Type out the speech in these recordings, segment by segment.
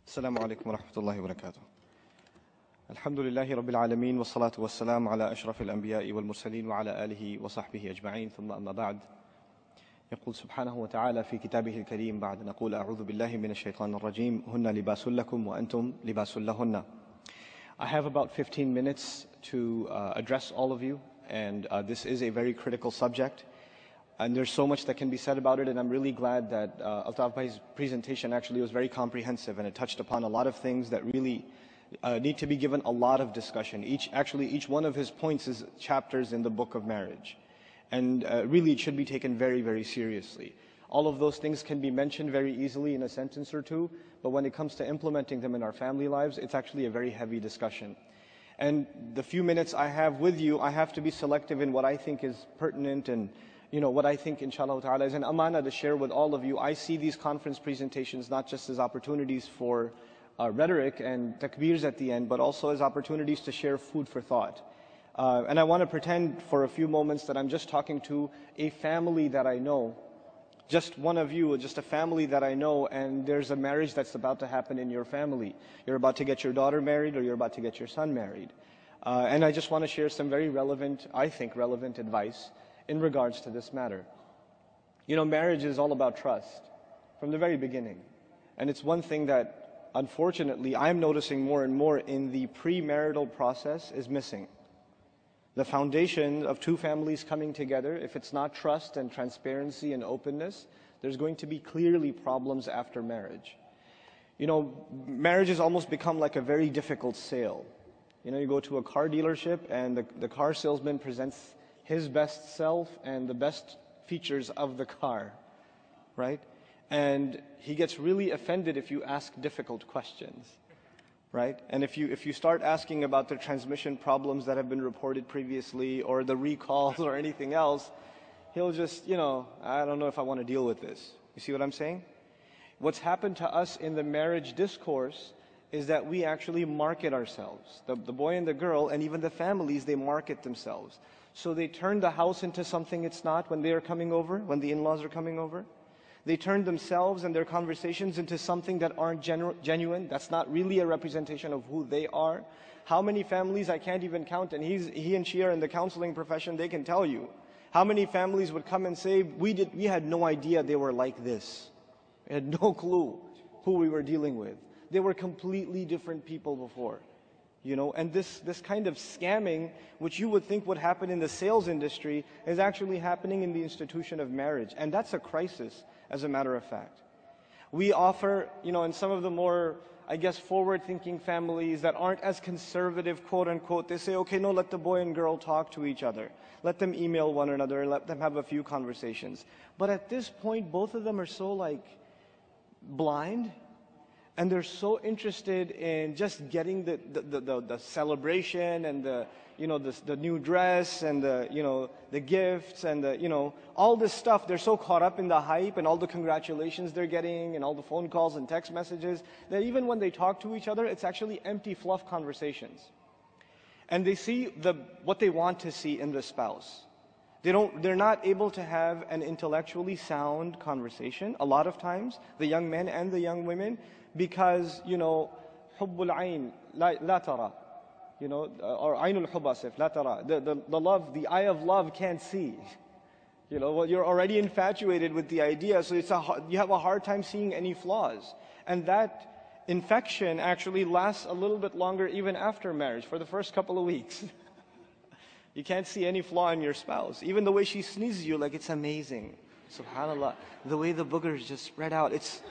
السلام عليكم ورحمة الله وبركاته. الحمد لله رب العالمين والصلاة والسلام على أشرف الأنبياء والمرسلين وعلى آله وصحبه أجمعين ثم أما بعد. يقول سبحانه وتعالى في كتابه الكريم بعد نقول أعوذ بالله من الشيطان الرجيم هن لباس لكم وأنتم لباس لهن. I have about 15 minutes to address all of you, and this is a very critical subject. And there's so much that can be said about it, and I'm really glad that Altaf Bhai's presentation actually was very comprehensive, and it touched upon a lot of things that really need to be given a lot of discussion. Each one of his points is chapters in the book of marriage. And really it should be taken very, very seriously. All of those things can be mentioned very easily in a sentence or two, but when it comes to implementing them in our family lives, it's actually a very heavy discussion. And the few minutes I have with you, I have to be selective in what I think is pertinent and what I think, inshallah ta'ala, is an amana to share with all of you. I see these conference presentations not just as opportunities for rhetoric and takbirs at the end, but also as opportunities to share food for thought. And I want to pretend for a few moments that I'm just talking to a family that I know, just one of you, just a family that I know, and there's a marriage that's about to happen in your family. You're about to get your daughter married, or you're about to get your son married. And I just want to share some very relevant, I think relevant advice in regards to this matter. Marriage is all about trust from the very beginning. And it's one thing that, unfortunately, I'm noticing more and more in the premarital process is missing. The foundation of two families coming together, if it's not trust and transparency and openness, there's going to be clearly problems after marriage. Marriage has almost become like a very difficult sale. You go to a car dealership and the car salesman presents his best self and the best features of the car, right? And he gets really offended if you ask difficult questions, right? And if you start asking about the transmission problems that have been reported previously or the recalls or anything else, he'll just, I don't know if I want to deal with this. You see what I'm saying? What's happened to us in the marriage discourse is that we actually market ourselves. The boy and the girl and even the families, they market themselves. So they turn the house into something it's not when they are coming over, when the in-laws are coming over. They turn themselves and their conversations into something that aren't genuine. That's not really a representation of who they are. How many families, I can't even count, and he and she are in the counseling profession, they can tell you. How many families would come and say, we had no idea they were like this. We had no clue who we were dealing with. They were completely different people before. And this kind of scamming, which you would think would happen in the sales industry, is actually happening in the institution of marriage. And that's a crisis, as a matter of fact. We offer, in some of the more, forward-thinking families that aren't as conservative, quote-unquote, they say, okay, no, let the boy and girl talk to each other. Let them email one another and let them have a few conversations. But at this point, both of them are so, blind. And they're so interested in just getting the celebration and the new dress and the gifts and all this stuff. They're so caught up in the hype and all the congratulations they're getting and all the phone calls and text messages that even when they talk to each other, it's actually empty fluff conversations. And they see what they want to see in the spouse. They're not able to have an intellectually sound conversation a lot of times, the young men and the young women, because, hubbul ayn la tara, or aynul hubb asif la tara. The love, the eye of love can't see. You're already infatuated with the idea, so you have a hard time seeing any flaws. And that infection actually lasts a little bit longer even after marriage, for the first couple of weeks. You can't see any flaw in your spouse. Even the way she sneezes you, it's amazing. SubhanAllah. The way the boogers just spread out, it's,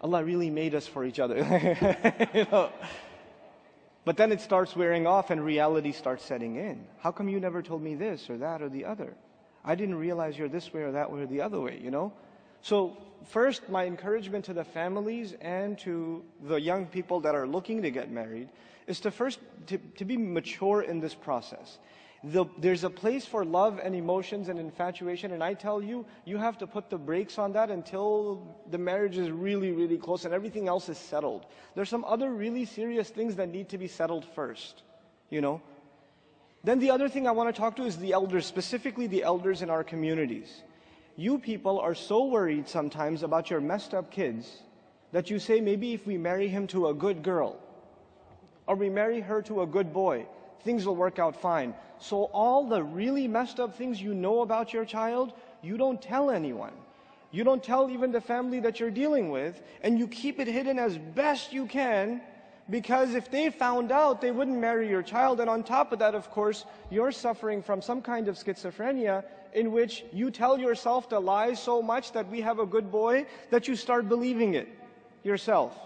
Allah really made us for each other. But then it starts wearing off and reality starts setting in. How come you never told me this or that or the other? I didn't realize you're this way or that way or the other way, So first, my encouragement to the families and to the young people that are looking to get married is to be mature in this process. There's a place for love and emotions and infatuation, and I tell you, you have to put the brakes on that until the marriage is really, really close and everything else is settled. There's some other really serious things that need to be settled first, Then the other thing I want to talk to is the elders, specifically the elders in our communities. You people are so worried sometimes about your messed up kids that you say, maybe if we marry him to a good girl, or we marry her to a good boy, things will work out fine. So all the really messed up things you know about your child, you don't tell anyone. You don't tell even the family that you're dealing with, and you keep it hidden as best you can, because if they found out, they wouldn't marry your child. And on top of that, of course, you're suffering from some kind of schizophrenia in which you tell yourself the lie so much that we have a good boy that you start believing it yourself.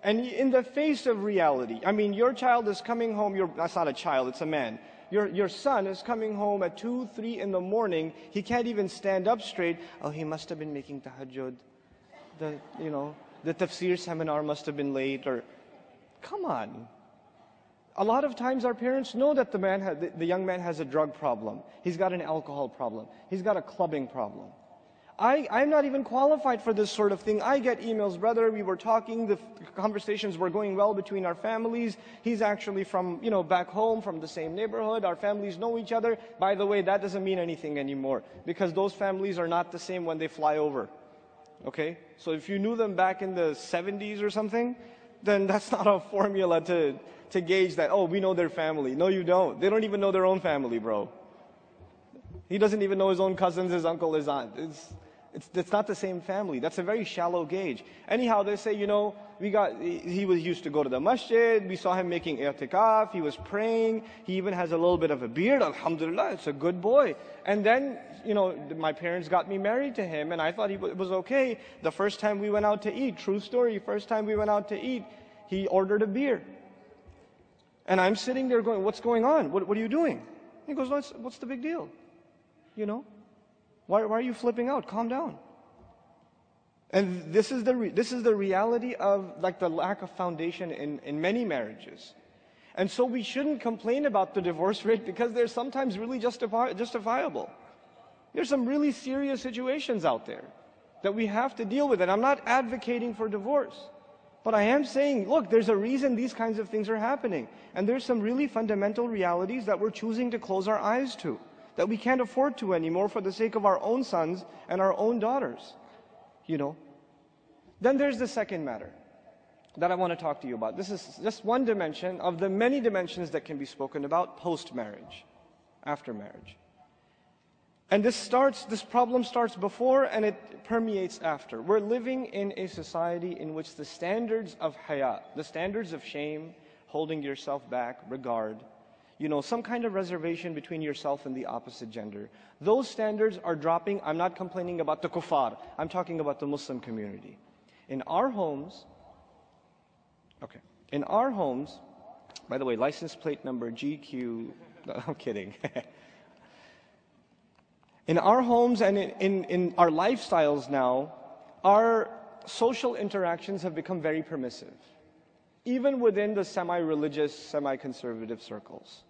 And in the face of reality, I mean, your child is coming home, that's not a child, it's a man. Your son is coming home at 2, 3 in the morning. He can't even stand up straight. Oh, he must have been making tahajjud. The tafsir seminar must have been late. Or, come on. A lot of times our parents know that the young man has a drug problem. He's got an alcohol problem. He's got a clubbing problem. I'm not even qualified for this sort of thing. I get emails, brother, we were talking, the conversations were going well between our families. He's actually from, back home, from the same neighborhood. Our families know each other. By the way, that doesn't mean anything anymore, because those families are not the same when they fly over. Okay? So if you knew them back in the 70s or something, then that's not a formula to gauge that, oh, we know their family. No, you don't. They don't even know their own family, bro. He doesn't even know his own cousins, his uncle, his aunt. It's not the same family. That's a very shallow gauge. Anyhow, they say, he used to go to the masjid. We saw him making i'tikaf. He was praying. He even has a little bit of a beard. Alhamdulillah, it's a good boy. And then, my parents got me married to him, and I thought it was okay. The first time we went out to eat, true story, first time we went out to eat, he ordered a beer. And I'm sitting there going, what's going on? What are you doing? He goes, what's the big deal? Why are you flipping out? Calm down. And this is the reality of the lack of foundation in many marriages. And so we shouldn't complain about the divorce rate, because they're sometimes really justifiable. There's some really serious situations out there that we have to deal with. And I'm not advocating for divorce, but I am saying, look, there's a reason these kinds of things are happening. And there's some really fundamental realities that we're choosing to close our eyes to, that we can't afford to anymore for the sake of our own sons and our own daughters. Then there's the second matter that I want to talk to you about. This is just one dimension of the many dimensions that can be spoken about post-marriage, after marriage. And this problem starts before and it permeates after. We're living in a society in which the standards of haya, the standards of shame, holding yourself back, regard, some kind of reservation between yourself and the opposite gender, those standards are dropping. I'm not complaining about the kuffar. I'm talking about the Muslim community. In our homes, by the way, license plate number GQ, no, I'm kidding. In our homes and in our lifestyles now, our social interactions have become very permissive, even within the semi-religious, semi-conservative circles.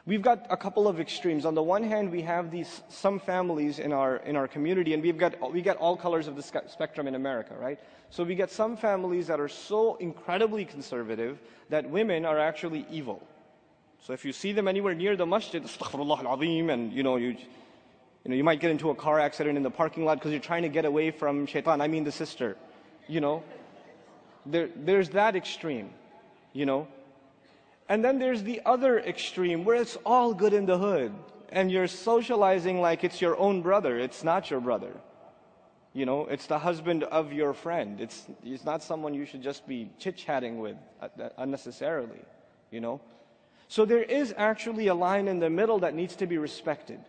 We've got a couple of extremes. On the one hand, we have some families in our community, and we get all colors of the spectrum in America, right? So we get some families that are so incredibly conservative that women are actually evil. So if you see them anywhere near the masjid, astaghfirullah al-azim, and you might get into a car accident in the parking lot because you're trying to get away from shaitan. I mean the sister. There's that extreme, And then there's the other extreme where it's all good in the hood and you're socializing like it's your own brother. It's not your brother. It's the husband of your friend. It's not someone you should just be chit-chatting with unnecessarily, So there is actually a line in the middle that needs to be respected.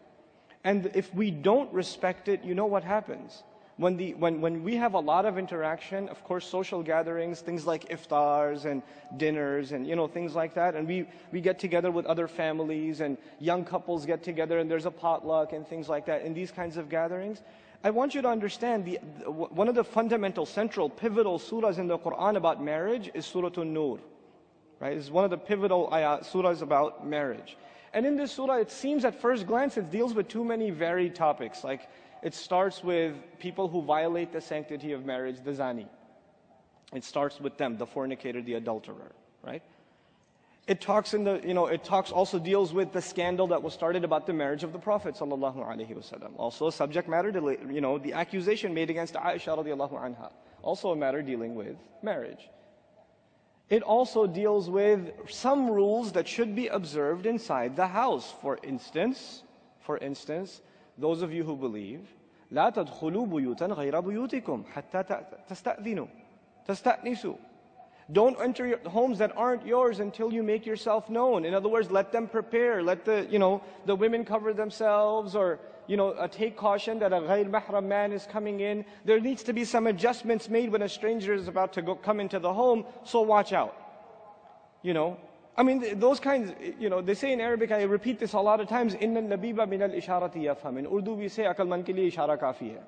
And if we don't respect it, you know what happens? When we have a lot of interaction, of course, social gatherings, things like iftars and dinners and things like that, and we get together with other families and young couples get together and there's a potluck and things like that in these kinds of gatherings. I want you to understand one of the fundamental, central, pivotal surahs in the Quran about marriage is Surah An-Nur, right? It's one of the pivotal surahs about marriage. And in this surah, it seems at first glance it deals with too many varied topics. Like it starts with people who violate the sanctity of marriage, the zani. It starts with them, the fornicator, the adulterer, right? It also deals with the scandal that was started about the marriage of the Prophet sallallahu alaihi wasallam. Also a subject matter to, the accusation made against Aisha radiallahu anha. Also a matter dealing with marriage. It also deals with some rules that should be observed inside the house. For instance, those of you who believe, لا تدخلوا بيوتا غير بيوتكم حتى تستأذنوا تستأنسوا. Don't enter your homes that aren't yours until you make yourself known. In other words, let them prepare. Let the women cover themselves, or take caution that a ghayr mahram man is coming in. There needs to be some adjustments made when a stranger is about to come into the home. So watch out. I mean, those kinds. They say in Arabic. I repeat this a lot of times. Inna al-labiba min al-isharati yafham. In Urdu we say akal man ke liye ishara kafi hai.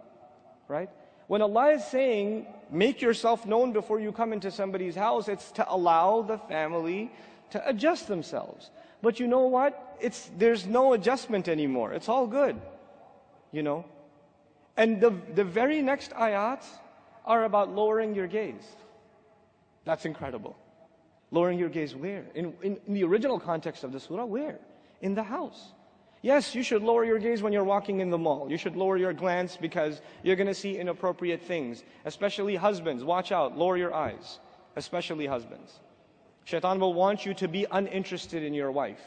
Right? When Allah is saying, make yourself known before you come into somebody's house, it's to allow the family to adjust themselves. But you know what? There's no adjustment anymore. It's all good. And the very next ayat are about lowering your gaze. That's incredible. Lowering your gaze where? In the original context of the surah, where? In the house. Yes, you should lower your gaze when you're walking in the mall. You should lower your glance because you're going to see inappropriate things. Especially husbands, watch out, lower your eyes. Especially husbands. Shaitan will want you to be uninterested in your wife.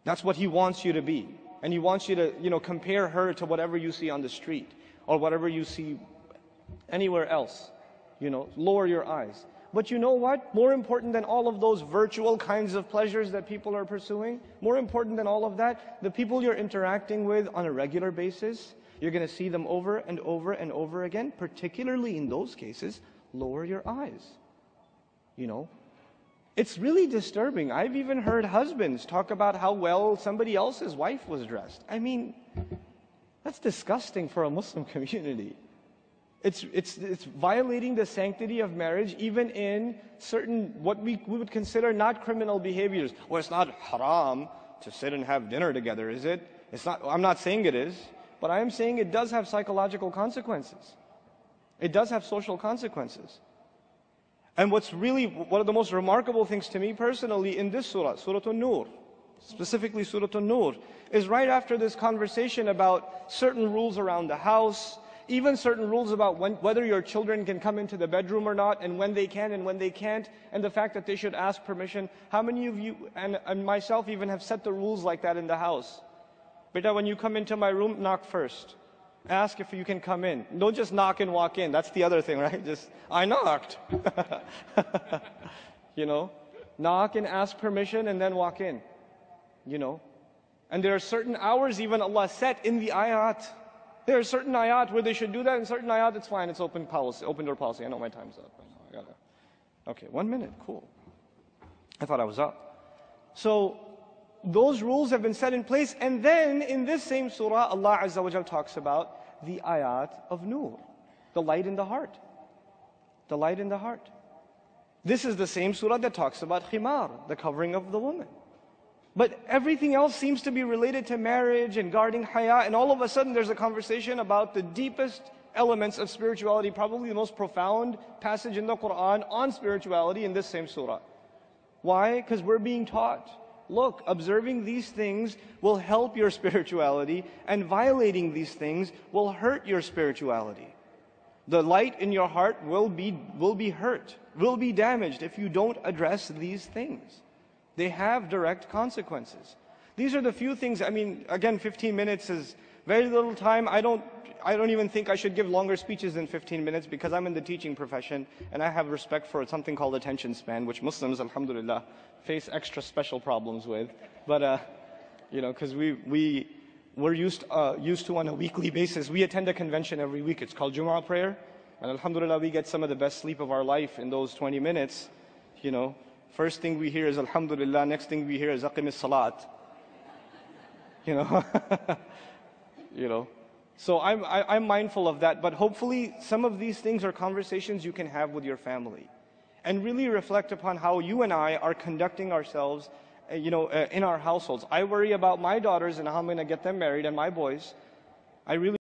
That's what he wants you to be. And he wants you to, compare her to whatever you see on the street or whatever you see anywhere else. Lower your eyes. But you know what? More important than all of those virtual kinds of pleasures that people are pursuing, more important than all of that, the people you're interacting with on a regular basis, you're going to see them over and over and over again. Particularly in those cases, lower your eyes. It's really disturbing. I've even heard husbands talk about how well somebody else's wife was dressed. I mean, that's disgusting for a Muslim community. It's violating the sanctity of marriage, even in certain, what we would consider not criminal behaviors. Well, it's not haram to sit and have dinner together, is it? It's not. I'm not saying it is, but I am saying it does have psychological consequences. It does have social consequences. And what's really one of the most remarkable things to me personally in this surah, Surah An-Nur, specifically Surah An-Nur, is right after this conversation about certain rules around the house, even certain rules about whether your children can come into the bedroom or not, and when they can and when they can't, and the fact that they should ask permission. How many of you, and myself even, have set the rules like that in the house? Beta, when you come into my room, knock first. Ask if you can come in. Don't just knock and walk in. That's the other thing, right? I knocked. Knock and ask permission and then walk in. And there are certain hours even Allah set in the ayat. There are certain ayat where they should do that, and certain ayat, it's fine, it's open door policy. I know my time's up. Okay, 1 minute, cool. I thought I was up. So, those rules have been set in place, and then in this same surah, Allah Azza wa Jal talks about the ayat of Nur, the light in the heart. The light in the heart. This is the same surah that talks about khimar, the covering of the woman. But everything else seems to be related to marriage and guarding haya, and all of a sudden there's a conversation about the deepest elements of spirituality, probably the most profound passage in the Quran on spirituality in this same surah. Why? Because we're being taught, look, observing these things will help your spirituality, and violating these things will hurt your spirituality. The light in your heart will be hurt, will be damaged if you don't address these things. They have direct consequences. These are the few things. I mean, again, 15 minutes is very little time. I don't even think I should give longer speeches than 15 minutes because I'm in the teaching profession and I have respect for something called attention span, which Muslims, alhamdulillah, face extra special problems with. But, because we're used to on a weekly basis. We attend a convention every week. It's called Jumu'ah prayer. And alhamdulillah, we get some of the best sleep of our life in those 20 minutes, First thing we hear is alhamdulillah, next thing we hear is aqim as-salat. So I'm mindful of that, but hopefully some of these things are conversations you can have with your family and really reflect upon how you and I are conducting ourselves, in our households. I worry about my daughters and how I'm going to get them married, and my boys. I really